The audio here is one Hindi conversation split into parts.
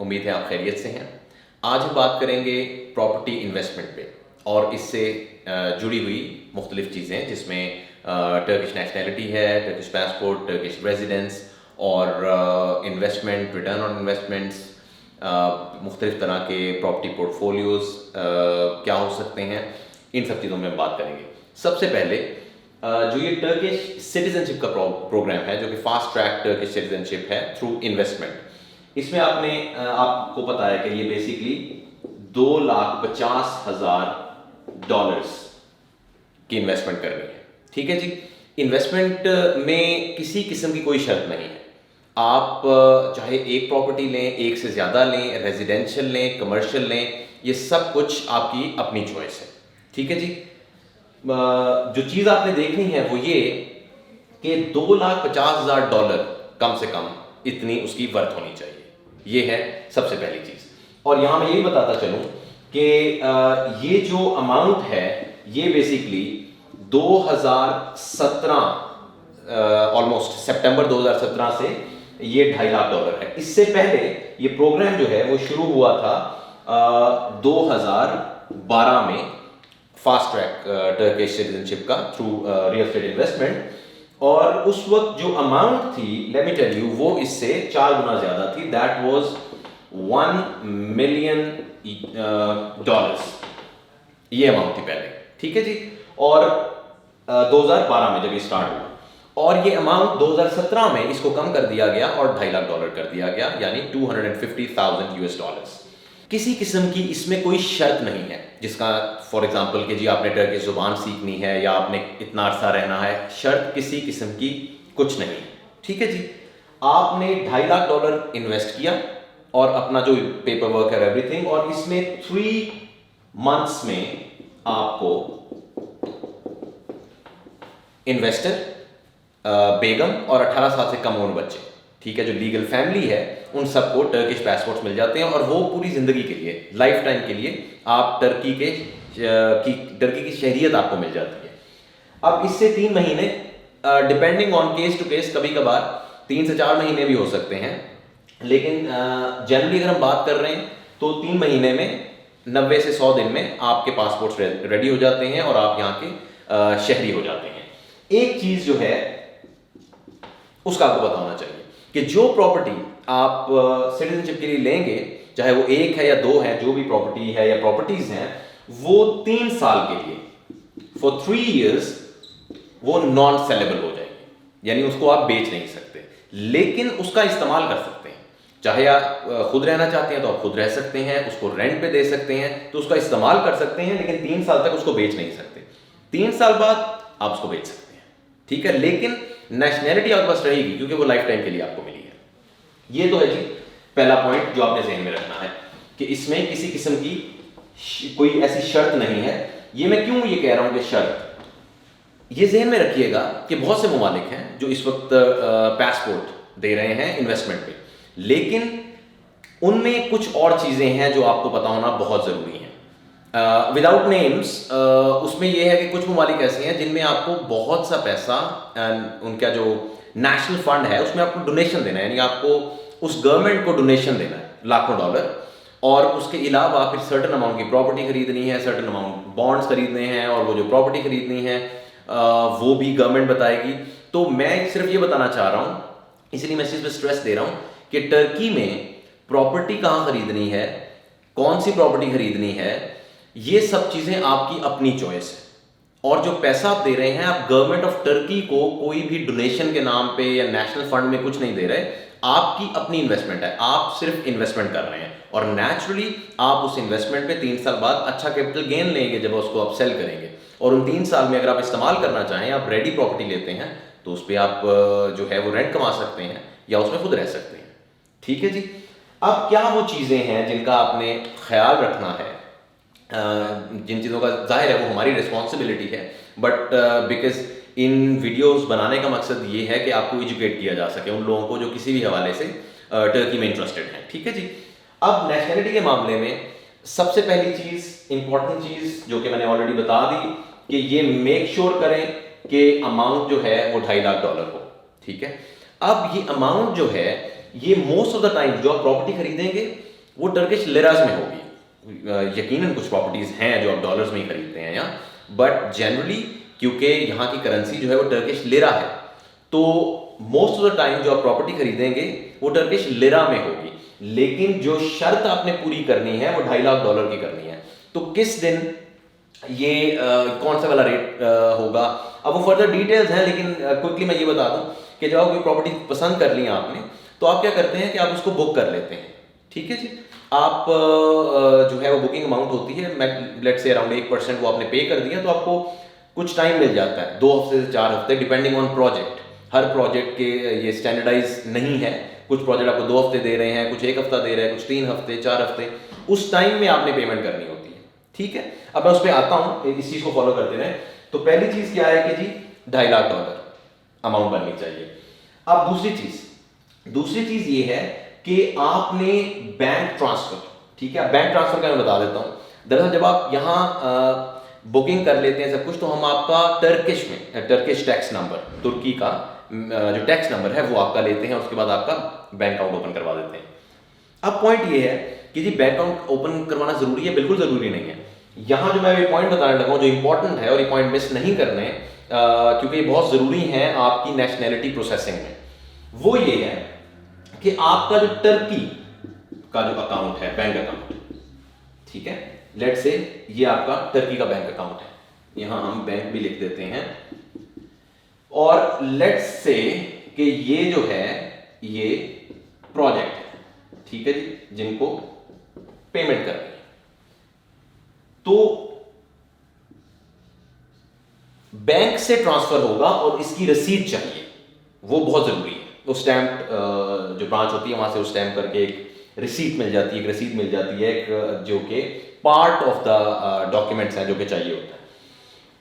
उम्मीद है आप खैरियत से हैं। आज हम बात करेंगे प्रॉपर्टी इन्वेस्टमेंट पे और इससे जुड़ी हुई मुख्तलिफ चीज़ें, जिसमें टर्किश नेशनैलिटी है, टर्किश पासपोर्ट, टर्किश रेजिडेंस और इन्वेस्टमेंट, रिटर्न ऑन इन्वेस्टमेंट्स, मुख्तलिफ तरह के प्रॉपर्टी पोर्टफोलियोज़ क्या हो सकते हैं, इन सब चीज़ों में हम बात करेंगे। सबसे पहले जो ये टर्किश सिटीजनशिप का प्रोग्राम है, जो कि फास्ट ट्रैक टर्किश सिटीजनशिप है थ्रू इन्वेस्टमेंट, इसमें आपको पता है कि ये बेसिकली $2,50,000 की इन्वेस्टमेंट करनी है। ठीक है जी। इन्वेस्टमेंट में किसी किस्म की कोई शर्त नहीं है। आप चाहे एक प्रॉपर्टी लें, एक से ज़्यादा लें, रेजिडेंशियल लें, कमर्शियल लें, ये सब कुछ आपकी अपनी चॉइस है। ठीक है जी। जो चीज़ आपने देखनी है वो ये कि $2,50,000 कम से कम इतनी उसकी वर्थ होनी चाहिए। ये है सबसे पहली चीज़। और यहाँ मैं यही बताता चलूँ कि ये जो अमाउंट है ये बेसिकली 2017 ऑलमोस्ट सितंबर 2017 से ये $2.5 लाख है। इससे पहले ये प्रोग्राम जो है वो शुरू हुआ था 2012 में फास्ट ट्रैक टर्किश सिटीजनशिप का थ्रू रियल एस्टेट इन्वेस्टमेंट, और उस वक्त जो अमाउंट थी, लेट मी टेल यू, वो इससे 4 गुना ज्यादा थी। दैट वाज $1 मिलियन, ये अमाउंट थी पहले। ठीक है जी। और 2012 में जब ये स्टार्ट हुआ, और ये अमाउंट 2017 में इसको कम कर दिया गया और $2.5 लाख कर दिया गया, यानी $250,000। किसी किस्म की इसमें कोई शर्त नहीं है, जिसका फॉर एग्जांपल कि जी आपने टर्किश जुबान सीखनी है या आपने इतना अरसा रहना है। शर्त किसी किस्म की कुछ नहीं। ठीक है जी। आपने $2.5 लाख इन्वेस्ट किया और अपना जो पेपर वर्क है, एवरीथिंग, और इसमें 3 मंथ्स में आपको इन्वेस्टर, बेगम और 18 साल से कम उम्र बच्चे, ठीक है, जो लीगल फैमिली है, उन सबको टर्किश पासपोर्ट्स मिल जाते हैं और वो पूरी जिंदगी के लिए, लाइफ टाइम के लिए आप टर्की की शहरियत आपको मिल जाती है। अब इससे 3 महीने, depending on case to case, कभी कभार 3 से 4 महीने भी हो सकते हैं, लेकिन जनरली अगर हम बात कर रहे हैं तो 3 महीने में, 90 से 100 दिन में आपके पासपोर्ट्स रेडी हो जाते हैं और आप यहाँ के शहरी हो जाते हैं। एक चीज जो है उसका आपको पता होना चाहिए कि जो प्रॉपर्टी आप सिटीजनशिप के लिए लेंगे, चाहे वो 1 है या 2 है, जो भी प्रॉपर्टी है या प्रॉपर्टीज हैं, वो 3 साल के लिए, फॉर 3 years, वो नॉन सेलेबल हो जाएगी, यानी उसको आप बेच नहीं सकते, लेकिन उसका इस्तेमाल कर सकते हैं। चाहे आप खुद रहना चाहते हैं तो आप खुद रह सकते हैं, उसको रेंट पे दे सकते हैं, तो उसका इस्तेमाल कर सकते हैं, लेकिन 3 साल तक उसको बेच नहीं सकते। 3 साल बाद आप उसको बेच सकते हैं। ठीक है। लेकिन नेशनैलिटी आपके पास रहेगी, क्योंकि वो लाइफ टाइम के लिए आपको मिली है। ये तो है जी पहला पॉइंट जो आपने ज़हन में रखना है कि इसमें किसी किस्म की कोई ऐसी शर्त नहीं है। ये मैं क्यों ये कह रहा हूं कि शर्त, ये ज़हन में रखिएगा कि बहुत से ममालिक हैं जो इस वक्त पासपोर्ट दे रहे हैं इन्वेस्टमेंट पे, लेकिन उनमें कुछ और चीज़ें हैं जो आपको पता होना बहुत ज़रूरी है। विदाउट नेम्स, उसमें यह है कि कुछ ममालिक ऐसे हैं जिनमें आपको बहुत सा पैसा, उनका जो नेशनल फंड है उसमें आपको डोनेशन देना है, यानी आपको उस गवर्नमेंट को डोनेशन देना है लाखों डॉलर, और उसके अलावा फिर सर्टन अमाउंट की प्रॉपर्टी खरीदनी है, सर्टन अमाउंट बॉन्ड्स खरीदने हैं, और वो जो प्रॉपर्टी खरीदनी है वो भी गवर्नमेंट बताएगी। तो मैं सिर्फ ये बताना चाह रहा हूँ, इसलिए मैं इस चीज़ पर स्ट्रेस दे रहा हूँ कि टर्की में प्रॉपर्टी कहाँ खरीदनी है, कौन सी प्रॉपर्टी खरीदनी है, ये सब चीज़ें आपकी अपनी चॉइस है। और जो पैसा आप दे रहे हैं, आप गवर्नमेंट ऑफ टर्की को कोई भी डोनेशन के नाम पे या नेशनल फंड में कुछ नहीं दे रहे, आपकी अपनी इन्वेस्टमेंट है, आप सिर्फ इन्वेस्टमेंट कर रहे हैं, और नेचुरली आप उस इन्वेस्टमेंट पे 3 साल बाद अच्छा कैपिटल गेन लेंगे जब उसको आप सेल करेंगे। और उन 3 साल में अगर आप इस्तेमाल करना चाहें, आप रेडी प्रॉपर्टी लेते हैं, तो उस पर आप जो है वो रेंट कमा सकते हैं या उसमें खुद रह सकते हैं। ठीक है जी। अब क्या वो चीज़ें हैं जिनका आपने ख्याल रखना है, जिन चीज़ों का जाहिर है वो हमारी रिस्पॉन्सिबिलिटी है, बट बिकॉज इन वीडियोस बनाने का मकसद ये है कि आपको एजुकेट किया जा सके उन लोगों को जो किसी भी हवाले से टर्की में इंटरेस्टेड हैं। ठीक है जी। अब नेशनैलिटी के मामले में सबसे पहली चीज़, इंपॉर्टेंट चीज़ जो कि मैंने ऑलरेडी बता दी, कि ये मेक श्योर करें कि अमाउंट जो है वो $2.5 लाख हो। ठीक है। अब ये अमाउंट जो है, ये मोस्ट ऑफ द टाइम जो आप प्रॉपर्टी खरीदेंगे, वो टर्किश लिरास में होगी। यकीनन कुछ प्रॉपर्टीज हैं जो आप डॉलर्स में ही खरीदते हैं यहाँ, बट जनरली क्योंकि यहाँ की करेंसी जो है वो टर्किश लिरा है, तो मोस्ट ऑफ द टाइम जो आप प्रॉपर्टी खरीदेंगे वो टर्किश लिरा में होगी। लेकिन जो शर्त आपने पूरी करनी है वो $2.5 लाख की करनी है। तो किस दिन ये कौन सा वाला रेट होगा, अब वो फर्दर डिटेल्स हैं, लेकिन क्विकली मैं ये बता दूं कि जब कोई प्रॉपर्टी पसंद कर ली आपने, तो आप क्या करते हैं कि आप उसको बुक कर लेते हैं। ठीक है जी, आप जो है वो बुकिंग अमाउंट होती है, मैं लेट्स से अराउंड 1% वो आपने पे कर दिया, तो आपको कुछ टाइम मिल जाता है, 2 हफ्ते से 4 हफ्ते, depending on project. Her project के ये स्टैंडर्डाइज नहीं है, कुछ प्रोजेक्ट आपको 2 हफ्ते दे रहे हैं, कुछ 1 हफ्ता दे रहे हैं, कुछ 3 हफ्ते 4 हफ्ते, उस टाइम में आपने पेमेंट करनी होती है। ठीक है, अब मैं उस पर आता हूँ, इस चीज़ को फॉलो करते रहे। तो पहली चीज़ क्या है कि जी $2.5 लाख अमाउंट बननी चाहिए। अब दूसरी चीज़ ये है कि आपने बैंक ट्रांसफर, ठीक है, बैंक ट्रांसफर का मैं बता देता हूँ। दरअसल जब आप यहाँ बुकिंग कर लेते हैं सब कुछ, तो हम आपका टर्किश टैक्स नंबर, तुर्की का जो टैक्स नंबर है वो आपका लेते हैं, उसके बाद आपका बैंक अकाउंट ओपन करवा देते हैं। अब पॉइंट ये है कि जी बैंक अकाउंट ओपन करवाना जरूरी है? बिल्कुल जरूरी नहीं है। यहाँ जो मैं ये पॉइंट बताने लगा हूँ जो इंपॉर्टेंट है, और ये पॉइंट मिस नहीं करने क्योंकि ये बहुत जरूरी है आपकी नेशनैलिटी प्रोसेसिंग में, वो ये है कि आपका जो टर्की का जो अकाउंट है, बैंक अकाउंट, ठीक है, लेट्स से ये आपका टर्की का बैंक अकाउंट है, यहां हम बैंक भी लिख देते हैं, और लेट्स से कि ये जो है ये प्रोजेक्ट है, ठीक है जी, जिनको पेमेंट करनी है, तो बैंक से ट्रांसफर होगा और इसकी रसीद चाहिए, वो बहुत जरूरी है। वो स्टैम्प जो ब्रांच होती है वहां से वो स्टैम्प करके एक रिसीट मिल जाती है, एक रसीद मिल जाती है, एक जो कि पार्ट ऑफ द डॉक्यूमेंट्स है जो कि चाहिए होता है।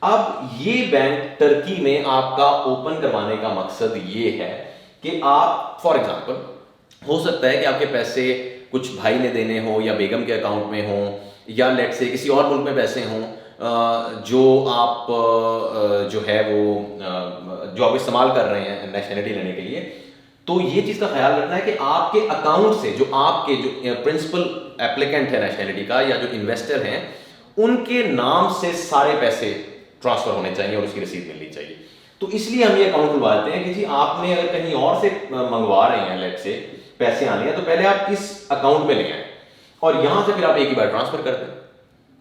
अब ये बैंक टर्की में आपका ओपन करवाने का मकसद ये है कि आप, फॉर एग्जांपल, हो सकता है कि आपके पैसे कुछ भाई ने देने हो या बेगम के अकाउंट में हो, या लेट से किसी और मुल्क में पैसे हों जो आप जो है वो जो आप इस्तेमाल कर रहे हैं नेशनलिटी लेने के लिए, तो ये चीज़ का ख्याल रखना है कि आपके अकाउंट से जो आपके जो प्रिंसिपल एप्लीकेंट है नेशनलिटी का या जो इन्वेस्टर हैं, उनके नाम से सारे पैसे ट्रांसफर होने चाहिए और उसकी रसीद मिलनी चाहिए। तो इसलिए हम ये अकाउंट खुलवाते हैं कि जी आपने अगर कहीं और से मंगवा रहे हैं, लेट से पैसे आने हैं, तो पहले आप इस अकाउंट में ले आए और यहां से फिर आप एक ही बार ट्रांसफर कर दें,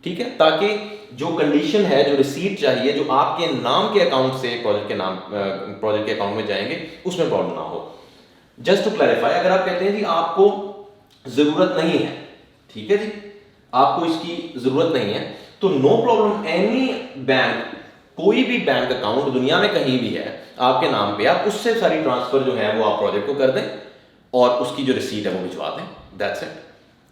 ठीक है, ताकि जो कंडीशन है, जो रिसीट चाहिए, जो आपके नाम के अकाउंट से प्रोजेक्ट के अकाउंट में जाएंगे, उसमें प्रॉब्लम ना हो। जस्ट टू क्लैरिफाई, अगर आप कहते हैं जी आपको जरूरत नहीं है, ठीक है जी, आपको इसकी जरूरत नहीं है, तो नो प्रॉब्लम, एनी बैंक, कोई भी बैंक अकाउंट दुनिया में कहीं भी है आपके नाम पे, आप उससे सारी ट्रांसफर जो है वो आप प्रोजेक्ट को कर दें और उसकी जो रिसीट है वो भिजवा दें, दैट्स इट।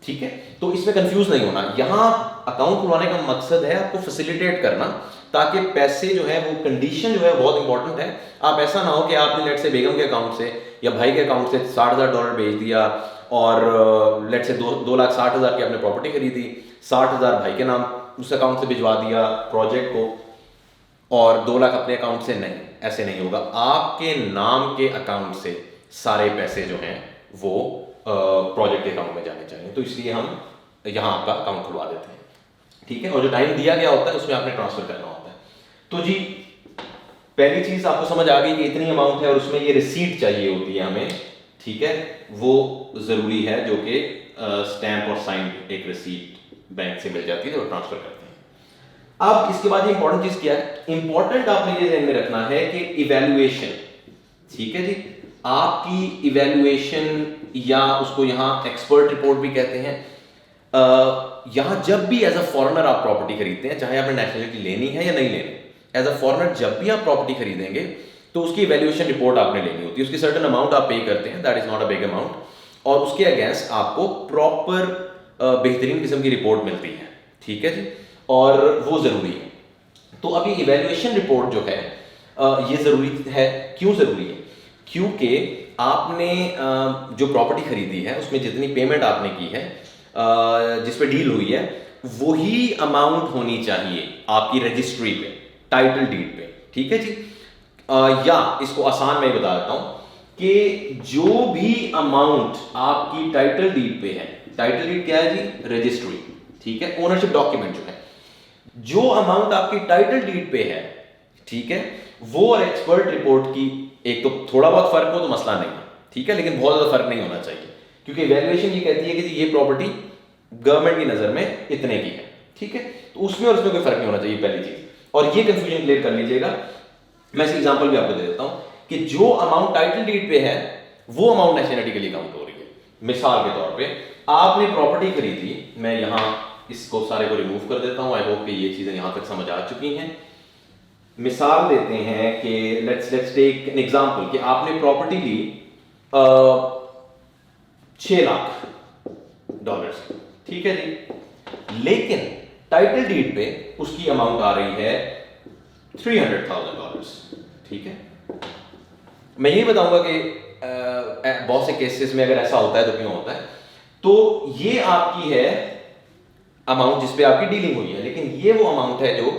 ठीक है, तो इसमें कंफ्यूज नहीं होना। यहां अकाउंट खुलवाने का मकसद है आपको फैसिलिटेट करना, ताकि पैसे जो है वो कंडीशन जो है बहुत इंपॉर्टेंट है। आप ऐसा ना हो कि आपने लेट से बेगम के अकाउंट से या भाई के अकाउंट से $60,000 भेज दिया और लेट से 2,60,000 की आपने प्रॉपर्टी खरीदी, 60,000 भाई के नाम उस अकाउंट से भिजवा दिया प्रोजेक्ट को और 2 लाख अपने अकाउंट से। नहीं, ऐसे नहीं होगा। आपके नाम के अकाउंट से सारे पैसे जो हैं वो प्रोजेक्ट के अकाउंट में जाने चाहिए। तो इसलिए हम यहाँ आपका अकाउंट खुलवा देते हैं, ठीक है, और जो टाइम दिया गया होता है उसमें आपने ट्रांसफर करना होता है। तो जी पहली चीज आपको समझ आ गई कि इतनी अमाउंट है और उसमें ये रिसीट चाहिए होती है हमें, ठीक है, वो जरूरी है, जो कि स्टैंप और साइंड एक रिसीट बैंक से मिल जाती है तो ट्रांसफर करते हैं। अब इसके बाद इंपॉर्टेंट चीज क्या है? इंपॉर्टेंट आपने ये ध्यान में रखना है कि इवैल्यूएशन, ठीक है जी, आपकी इवैल्यूएशन या उसको यहाँ एक्सपर्ट रिपोर्ट भी कहते हैं। यहाँ जब भी एज अ फॉरेनर आप प्रॉपर्टी खरीदते हैं, चाहे आपने नेशनलिटी लेनी है या नहीं लेनी, एज अ फॉरेनर जब भी आप प्रॉपर्टी खरीदेंगे तो उसकी इवैल्यूएशन रिपोर्ट आपने लेनी होती है। उसकी सर्टेन अमाउंट आप पे करते हैं, that is not a big amount, और उसके अगेंस्ट आपको प्रॉपर बेहतरीन किस्म की रिपोर्ट मिलती है, ठीक है जी, और वो जरूरी है। तो अभी इवैल्यूएशन रिपोर्ट जो है ये जरूरी है। क्यों जरूरी है? क्योंकि आपने जो प्रॉपर्टी खरीदी है उसमें जितनी पेमेंट आपने की है, जिस पे डील हुई है, वही अमाउंट होनी चाहिए आपकी रजिस्ट्री पे, टाइटल डीड पे, ठीक है जी। या इसको आसान में बता देता हूं कि जो भी अमाउंट आपकी टाइटल डीड पे है टाइटल डीड क्या है जी? रजिस्ट्री, ठीक है, ओनरशिप डॉक्यूमेंट जो है। जो अमाउंट आपकी टाइटल डीड पे है, ठीक है, वो और एक्सपर्ट रिपोर्ट की एक तो थोड़ा बहुत फर्क हो तो मसला नहीं है, ठीक है, लेकिन बहुत ज्यादा फर्क नहीं होना चाहिए, क्योंकि वैल्यूएशन ये कहती है कि ये प्रॉपर्टी गवर्नमेंट की नजर में इतने की है, ठीक है, तो उसमें और उसमें कोई फर्क नहीं होना चाहिए, पहली चीज। और ये कंफ्यूजन क्लियर कर लीजिएगा, मैं इसका एग्जांपल भी आपको दे देता हूं कि जो अमाउंट टाइटल डीड पे है वो अमाउंट नेशनलिटी के लिए काउंट हो रही है। मिसाल के तौर पे आपने प्रॉपर्टी खरीदी, मैं यहां इसको सारे को रिमूव कर देता हूं, आई होप कि ये चीजें यहां तक समझ आ चुकी हैं। मिसाल देते हैं कि लेट्स टेक एन एग्जांपल कि आपने प्रॉपर्टी ली $6 लाख, ठीक है जी, लेकिन टाइटल डीड पे उसकी अमाउंट आ रही है $300,000, ठीक है। मैं ये बताऊंगा कि बहुत से केसेस में अगर ऐसा होता है तो क्यों होता है। तो ये आपकी है अमाउंट जिस पे आपकी डीलिंग हुई है, लेकिन ये वो अमाउंट है जो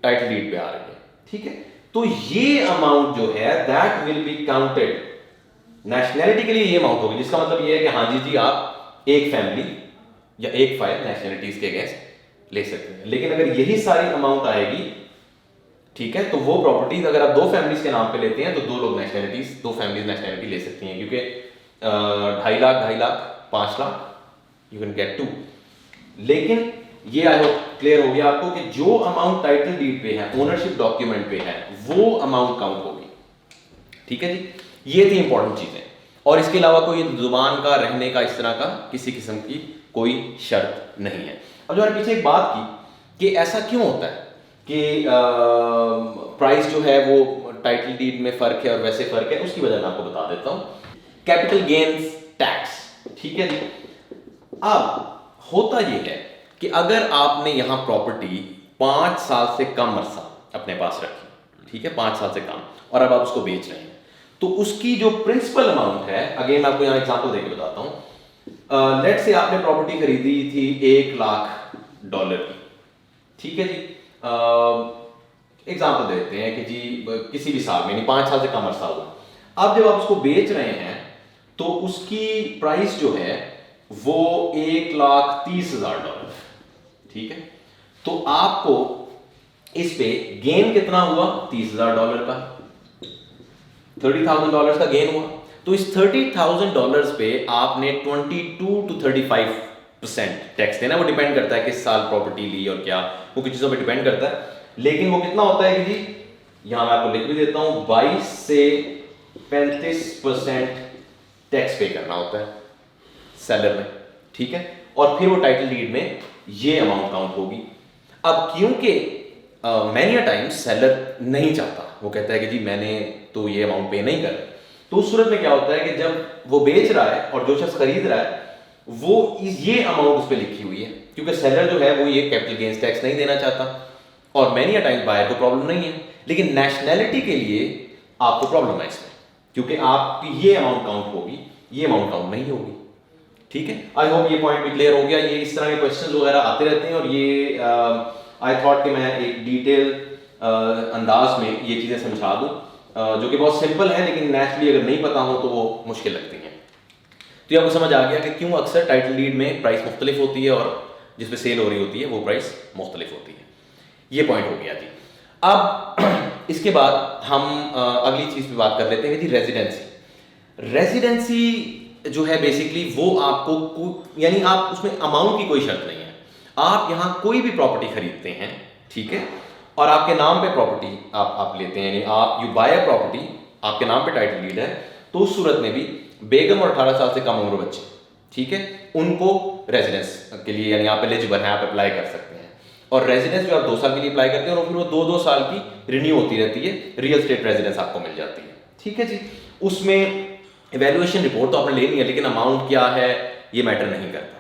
टाइटल डीड पे आ रही है, ठीक है। तो ये अमाउंट जो है that will be counted, nationality के लिए ये अमाउंट होगी, जिसका मतलब ये है कि हाँ जी आप एक फैमिली या एक फाइल नेशनैलिटीज के अगेंस्ट ले सकते हैं। लेकिन अगर यही सारी अमाउंट आएगी, ठीक है, तो वो प्रॉपर्टीज अगर आप दो फैमिलीज के नाम पे लेते हैं तो दो लोग नेशनैलिटीज, दो फैमिलीज नेशनैलिटी ले सकती हैं, क्योंकि 2.5 lakh 5 lakh you can get 2। लेकिन ये आई होप क्लियर हो गया आपको कि जो अमाउंट टाइटल डीड पे है, ओनरशिप डॉक्यूमेंट पे है, वो अमाउंट काउंट होगी, ठीक है जी। ये थी इंपॉर्टेंट चीजें, और इसके अलावा कोई जुबान का, रहने का, इस तरह का किसी किस्म की कोई शर्त नहीं है। अब जो मैंने पीछे एक बात की कि ऐसा क्यों होता है कि प्राइस जो है वो टाइटल डीड में फर्क है और वैसे फर्क है, उसकी वजह मैं आपको बता देता हूं। कैपिटल गेन्स टैक्स, ठीक है जी। अब होता ये है कि अगर आपने यहां प्रॉपर्टी 5 साल से कम अरसा अपने पास रखी, ठीक है, 5 साल से कम, और अब आप उसको बेच रहे हैं, तो उसकी जो प्रिंसिपल अमाउंट है, अगेन मैं आपको यहां एग्जांपल देके बताता हूं। लेट्स से आपने प्रॉपर्टी खरीदी थी $1 लाख की, ठीक है जी। एग्जांपल देते हैं कि जी किसी भी साल में, नहीं 5 साल से कम अरसा हुआ, अब जब आप उसको बेच रहे हैं तो उसकी प्राइस जो है वो $1,30,000, ठीक है। तो आपको इस पे गेन कितना हुआ? $30,000 का, $30,000 का गेन हुआ। तो इस $30,000 पे आपने 22 to 35% टैक्स देना। वो डिपेंड करता है किस साल प्रॉपर्टी ली और क्या, वो कुछ चीजों पे डिपेंड करता है, लेकिन वो कितना होता है कि जी यहां मैं आपको लिख भी देता हूं, 22 से 35% टैक्स पे करना होता है सेलर में, ठीक है। और फिर वो टाइटल डीड में ये अमाउंट काउंट होगी। अब क्योंकि मैनी टाइम्स सेलर नहीं चाहता, वो कहता है कि जी मैंने तो ये अमाउंट पे नहीं कर, तो उस सूरत में क्या होता है कि जब वो बेच रहा है और जो शख्स खरीद रहा है वो ये अमाउंट उस पर लिखी हुई है, क्योंकि सेलर जो है वो ये कैपिटल गेन्स टैक्स नहीं देना चाहता, और मैनी टाइम्स बायर को प्रॉब्लम नहीं है, लेकिन नेशनैलिटी के लिए आपको प्रॉब्लम है इसमें, क्योंकि आपकी ये अमाउंट काउंट होगी, ये अमाउंट काउंट नहीं होगी, ठीक है। आई होप ये पॉइंट भी क्लियर हो गया। ये इस तरह के क्वेश्चंस वगैरह आते रहते हैं, और ये आई थॉट कि मैं एक डिटेल अंदाज में ये चीज़ें समझा दूं, जो कि बहुत सिंपल है, लेकिन नेचुरली अगर नहीं पता हो तो वो मुश्किल लगती हैं। तो ये आपको समझ आ गया कि क्यों अक्सर टाइटल डीड में प्राइस मुख्तलिफ होती है और जिस पे सेल हो रही होती है वो प्राइस मुख्तलिफ होती है। ये पॉइंट हो गया जी। अब इसके बाद हम अगली चीज़ पे बात कर लेते हैं कि रेजिडेंसी। रेजिडेंसी जो है बेसिकली वो आपको यानी आप उसमें अमाउंट की कोई शर्त नहीं है, आप यहाँ कोई भी प्रॉपर्टी खरीदते हैं, ठीक है, और आपके नाम पे प्रॉपर्टी आप लेते हैं, यानी आप यू बाय अ प्रॉपर्टी, आपके नाम पे टाइटल डीड है, तो उस सूरत में भी बेगम और 18 साल से कम उम्र बच्चे, ठीक है, उनको रेजिडेंस के लिए यानी आप एलिजिबल हैं, आप अप्लाई कर सकते हैं। और रेजिडेंस जो आप 2 साल के लिए अप्लाई करते हैं और फिर वो 2-2 साल की रिन्यू होती रहती है, रियल स्टेट रेजिडेंस आपको मिल जाती है, ठीक है जी। उसमें इवैल्यूएशन रिपोर्ट तो आपने लेनी है, लेकिन अमाउंट क्या है ये मैटर नहीं करता,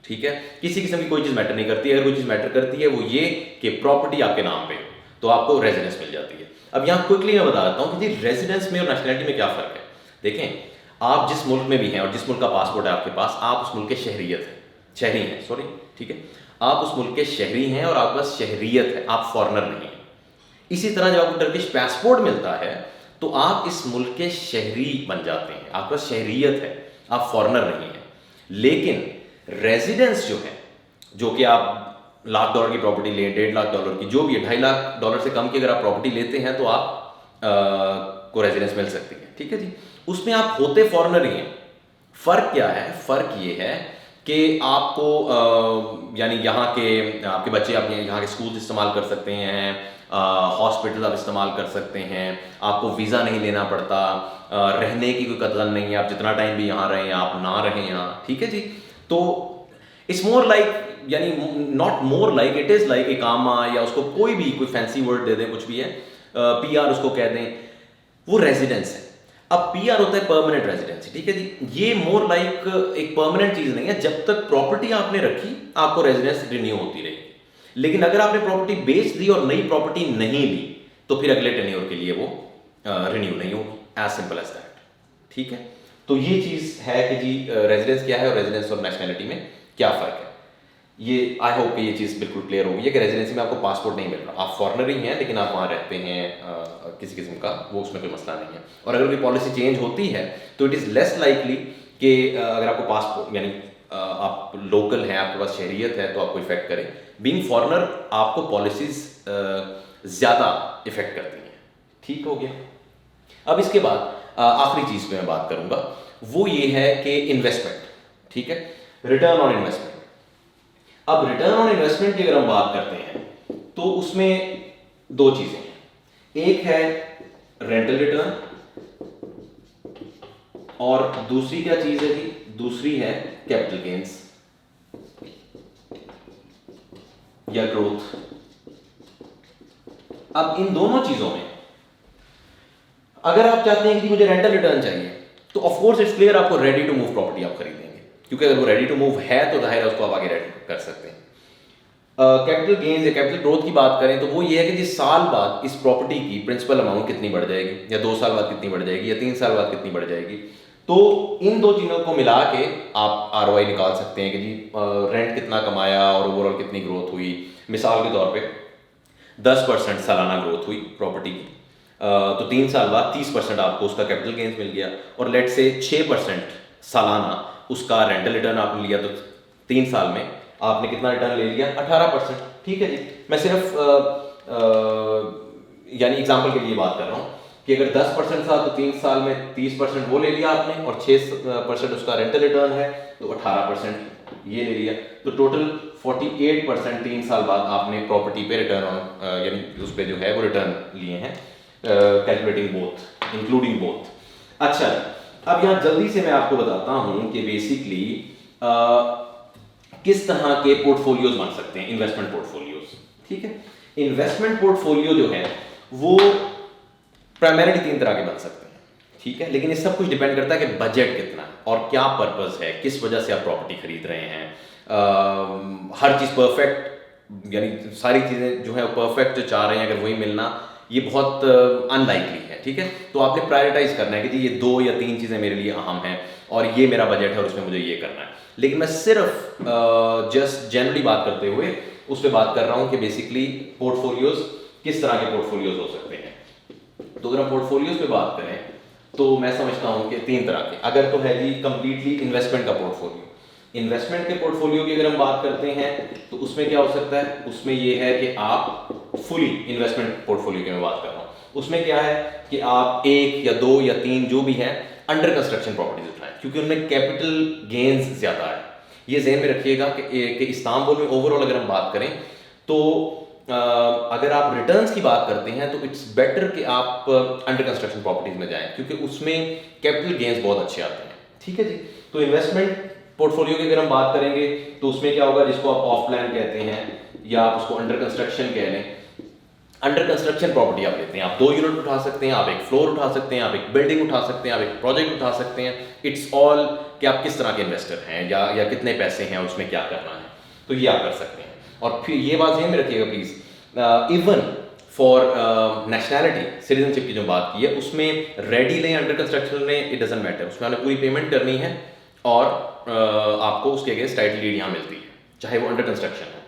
ठीक है। किसी किस्म की कोई चीज़ मैटर नहीं करती। अगर कोई चीज़ मैटर करती है वो ये कि प्रॉपर्टी आपके नाम पे तो आपको रेजिडेंस मिल जाती है। अब यहाँ क्विकली मैं बता देता हूँ कि जी रेजिडेंस में और नेशनलिटी में क्या फ़र्क है। देखें, आप जिस मुल्क में भी हैं और जिस मुल्क का पासपोर्ट है आपके पास, आप उस मुल्क के शहरी हैं, सॉरी, ठीक है, आप उस मुल्क के शहरी हैं और आपके पास शहरियत है, आप फॉरनर नहीं हैं। इसी तरह जब आपको टर्किश पासपोर्ट मिलता है तो आप इस मुल्क के शहरी बन जाते हैं, आपका शहरियत है, आप फॉरनर नहीं हैं। लेकिन रेजिडेंस जो है, जो कि आप $1,00,000 की प्रॉपर्टी लें, $1.5 लाख की, जो भी है, $2.5 लाख से कम की अगर आप प्रॉपर्टी लेते हैं तो आप को रेजिडेंस मिल सकती है। ठीक है जी। उसमें आप होते फॉरेनर ही हैं। फ़र्क क्या है? फ़र्क ये है कि आपको यानी यहाँ के आपके बच्चे आप यहाँ के स्कूल इस्तेमाल कर सकते हैं, हॉस्पिटल आप इस्तेमाल कर सकते हैं, आपको वीज़ा नहीं लेना पड़ता, रहने की कोई कतरन नहीं है, आप जितना टाइम भी यहाँ रहें, आप ना रहें यहाँ। ठीक है जी। तो इट्स मोर लाइक, यानी not more like, it is like इकामा, या उसको कोई फैंसी वर्ड दे दें, कुछ भी है, पीआर उसको कह दें, वो रेजिडेंस है। अब पीआर होता है परमानेंट रेजिडेंसी। ठीक है जी। ये मोर लाइक एक परमानेंट चीज नहीं है। जब तक प्रॉपर्टी आपने रखी, आपको रेजिडेंस रिन्यू होती रहेगी। लेकिन अगर आपने प्रॉपर्टी बेच दी और नई प्रॉपर्टी नहीं ली, तो फिर अगले टेन्योर के लिए वो रिन्यू नहीं होगी। As simple as that. ठीक है। तो ये चीज है कि जी रेजिडेंस क्या है और रेजिडेंस और नेशनैलिटी में क्या फर्क है। ये आई होप कि ये चीज़ बिल्कुल क्लियर होगी है कि रेजिडेंसी में आपको पासपोर्ट नहीं मिल रहा, आप फॉरेनर ही हैं लेकिन आप वहाँ रहते हैं, किसी किस्म का वो, उसमें कोई मसला नहीं है। और अगर कोई पॉलिसी चेंज होती है तो इट इज़ लेस लाइकली कि अगर आपको पासपोर्ट, यानी आप लोकल हैं, आपके पास शहरियत है, तो आपको इफेक्ट करे। बीइंग फॉरेनर आपको पॉलिसीज ज़्यादा इफेक्ट करती हैं। ठीक हो गया। अब इसके बाद आखिरी चीज़ पे मैं बात करूँगा, वो ये है कि इन्वेस्टमेंट। ठीक है। Return on investment. अब रिटर्न ऑन इन्वेस्टमेंट की अगर हम बात करते हैं तो उसमें दो चीजें हैं। एक है रेंटल रिटर्न और दूसरी क्या चीज है जी? दूसरी है कैपिटल गेन्स या ग्रोथ। अब इन दोनों चीजों में अगर आप चाहते हैं कि मुझे रेंटल रिटर्न चाहिए, तो ऑफ कोर्स इट्स क्लियर आपको रेडी टू मूव प्रॉपर्टी आप खरीदेंगे, क्योंकि अगर वो रेडी टू मूव है तो जाहिर है उसको आप आगे रेडी कर सकते हैं। कैपिटल गेन्स या कैपिटल ग्रोथ की बात करें तो वो ये है कि जिस साल बाद इस प्रॉपर्टी की प्रिंसिपल अमाउंट कितनी बढ़ जाएगी, या 2 साल बाद कितनी बढ़ जाएगी, या 3 साल बाद कितनी बढ़ जाएगी। तो इन दो चीज़ों को मिला के आप आरओआई निकाल सकते हैं कि जी रेंट कितना कमाया और ओवरऑल कितनी ग्रोथ हुई। मिसाल के तौर पे 10% सालाना ग्रोथ हुई प्रॉपर्टी की, तो 3 साल बाद 30% आपको उसका कैपिटल गेन्स मिल गया। और लेट से 6% सालाना उसका रेंटल रिटर्न आपने लिया, तो 3 साल में आपने कितना रिटर्न ले लिया? 18%। ठीक है जी। मैं सिर्फ यानी एग्जाम्पल के लिए बात कर रहा हूँ कि अगर 10% था तो 3 साल में 30% वो ले लिया आपने, और 6% उसका रेंटल रिटर्न है, तो 18% ये ले लिया। तो टोटल 48% 3 साल बाद आपने प्रॉपर्टी पे रिटर्न ऑन, यानी उस पर जो है वो रिटर्न लिए हैं, कैलकुलेटिंग बोथ, इंक्लूडिंग बोथ। अच्छा, अब यहाँ जल्दी से मैं आपको बताता हूँ कि बेसिकली किस तरह के पोर्टफोलियोज बन सकते हैं, इन्वेस्टमेंट पोर्टफोलियोज। ठीक है। इन्वेस्टमेंट पोर्टफोलियो जो है वो प्राइमरीली 3 तरह के बन सकते हैं। ठीक है। लेकिन ये सब कुछ डिपेंड करता है कि बजट कितना है और क्या पर्पस है, किस वजह से आप प्रॉपर्टी खरीद रहे हैं। हर चीज़ परफेक्ट, यानी सारी चीज़ें जो है परफेक्ट जो चाह रहे हैं अगर वही मिलना, ये बहुत अनलाइकली है। ठीक है। तो आपने प्रायोरिटाइज करना है कि जी ये 2 या 3 चीज़ें मेरे लिए अहम हैं और ये मेरा बजट है और उसमें मुझे ये करना है। लेकिन मैं सिर्फ जस्ट जनरली बात करते हुए उस पर बात कर रहा हूँ कि बेसिकली पोर्टफोलियोज किस तरह के पोर्टफोलियोज हो सकते हैं। तो अगर हम पोर्टफोलियोज पे बात करें तो मैं समझता हूँ कि 3 तरह के। अगर तो है जी कंप्लीटली इन्वेस्टमेंट का पोर्टफोलियो। इन्वेस्टमेंट के पोर्टफोलियो की अगर हम बात करते हैं तो उसमें क्या हो सकता है? उसमें ये है कि आप फुली इन्वेस्टमेंट पोर्टफोलियो की मैं बात कर रहा हूँ। उसमें क्या है कि आप 1 या 2 या 3 जो भी है अंडर कंस्ट्रक्शन प्रॉपर्टीज उठाएं, क्योंकि उनमें कैपिटल गेन्स ज़्यादा है। ये ज़हन में रखिएगा कि इस्तांबुल में ओवरऑल अगर हम बात करें तो अगर आप रिटर्न्स की बात करते हैं तो इट्स बेटर कि आप अंडर कंस्ट्रक्शन प्रॉपर्टीज में जाएं, क्योंकि उसमें कैपिटल गेन्स बहुत अच्छे आते हैं। ठीक है जी। तो इन्वेस्टमेंट पोर्टफोलियो की अगर हम बात करेंगे तो उसमें क्या होगा, जिसको आप ऑफ प्लान कहते हैं या आप उसको अंडर कंस्ट्रक्शन कह लें। अंडर कंस्ट्रक्शन प्रॉपर्टी आप लेते हैं, आप 2 यूनिट उठा सकते हैं, आप एक फ्लोर उठा सकते हैं, आप एक बिल्डिंग उठा सकते हैं, आप एक प्रोजेक्ट उठा सकते हैं। इट्स ऑल कि आप किस तरह के इन्वेस्टर हैं या कितने पैसे हैं, उसमें क्या करना है, तो ये आप कर सकते हैं। और फिर ये बात ध्यान में रखिएगा please, even for nationality citizenship की जो बात की है उसमें रेडी लें अंडर कंस्ट्रक्शन में, इट डजंट मैटर, उसमें आपने पूरी पेमेंट करनी है और आपको उसके अगेंस्ट टाइटल डीड यहाँ मिलती है, चाहे वो अंडर कंस्ट्रक्शन है।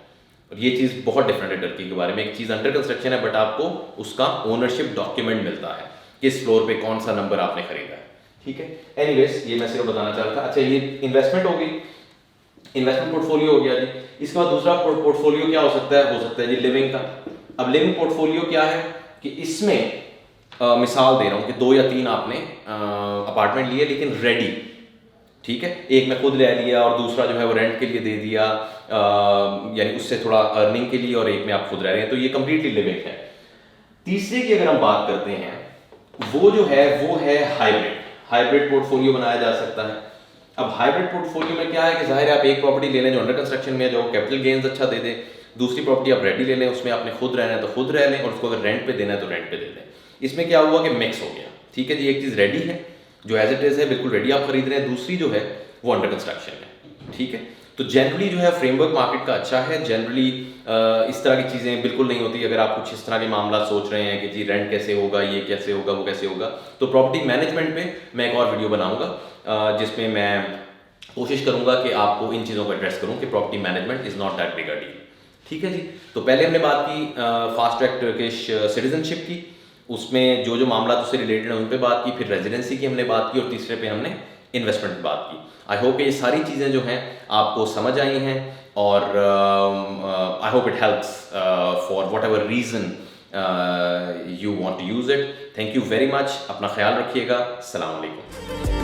और ये चीज़ बहुत डिफरेंट है टर्की के बारे में। एक चीज़ अंडर कंस्ट्रक्शन है बट आपको उसका ओनरशिप डॉक्यूमेंट मिलता है, किस फ्लोर पे कौन सा नंबर आपने खरीदा है। ठीक है। एनीवेज ये मैं सिर्फ बताना चाह रहा था। अच्छा, ये इन्वेस्टमेंट हो गई। इन्वेस्टमेंट पोर्टफोलियो हो गया जी। इसके बाद दूसरा पोर्टफोलियो क्या हो सकता है जी लिविंग का। अब लिविंग पोर्टफोलियो क्या है कि इसमें मिसाल दे रहा हूँ कि 2 या 3 आपने अपार्टमेंट लिए लेकिन रेडी, ठीक है, एक में खुद ले लिया और दूसरा जो है वो रेंट के लिए दे दिया, यानी उससे थोड़ा अर्निंग के लिए, और एक में आप खुद रह रहे हैं, तो ये कंप्लीटली लिविंग है। तीसरे की अगर हम बात करते हैं वो जो है वो है हाइब्रिड पोर्टफोलियो बनाया जा सकता है। अब हाइब्रिड पोर्टफोलियो में क्या है कि जाहिर है आप एक प्रॉपर्टी ले लें जो अंडर कंस्ट्रक्शन में है, जो कैपिटल गेन्स अच्छा दे दे, दूसरी प्रॉपर्टी आप रेडी ले लें, उसमें आपने खुद रहना है तो खुद रह लें, और उसको अगर रेंट पे देना है तो रेंट पे दे दें। इसमें क्या हुआ कि मिक्स हो गया, ठीक है जी। एक चीज़ रेडी है जो एज इट इज़ है, बिल्कुल रेडी आप खरीद रहे हैं, दूसरी जो है वो अंडर कंस्ट्रक्शन है, ठीक है। तो जनरली जो है फ्रेमवर्क मार्केट का अच्छा है। जनरली इस तरह की चीज़ें बिल्कुल नहीं होती। अगर आप कुछ इस तरह के मामला सोच रहे हैं कि जी रेंट कैसे होगा, ये कैसे होगा, वो कैसे होगा, तो प्रॉपर्टी मैनेजमेंट पे मैं एक और वीडियो बनाऊंगा जिसमें मैं कोशिश करूंगा कि आपको इन चीज़ों को एड्रेस करूं कि property management is not that big a deal, ठीक है जी। तो पहले हमने बात की फास्ट ट्रैक टर्किश सिटीजनशिप की, उसमें जो जो मामला उससे रिलेटेड है उन पे बात की, फिर रेजिडेंसी की हमने बात की, और तीसरे पे हमने इन्वेस्टमेंट की बात की। आई होप ये सारी चीज़ें जो हैं आपको समझ आई हैं, और I hope it helps for whatever reason you want to use it. Thank you very much, अपना ख्याल रखिएगा। अस्सलाम वालेकुम।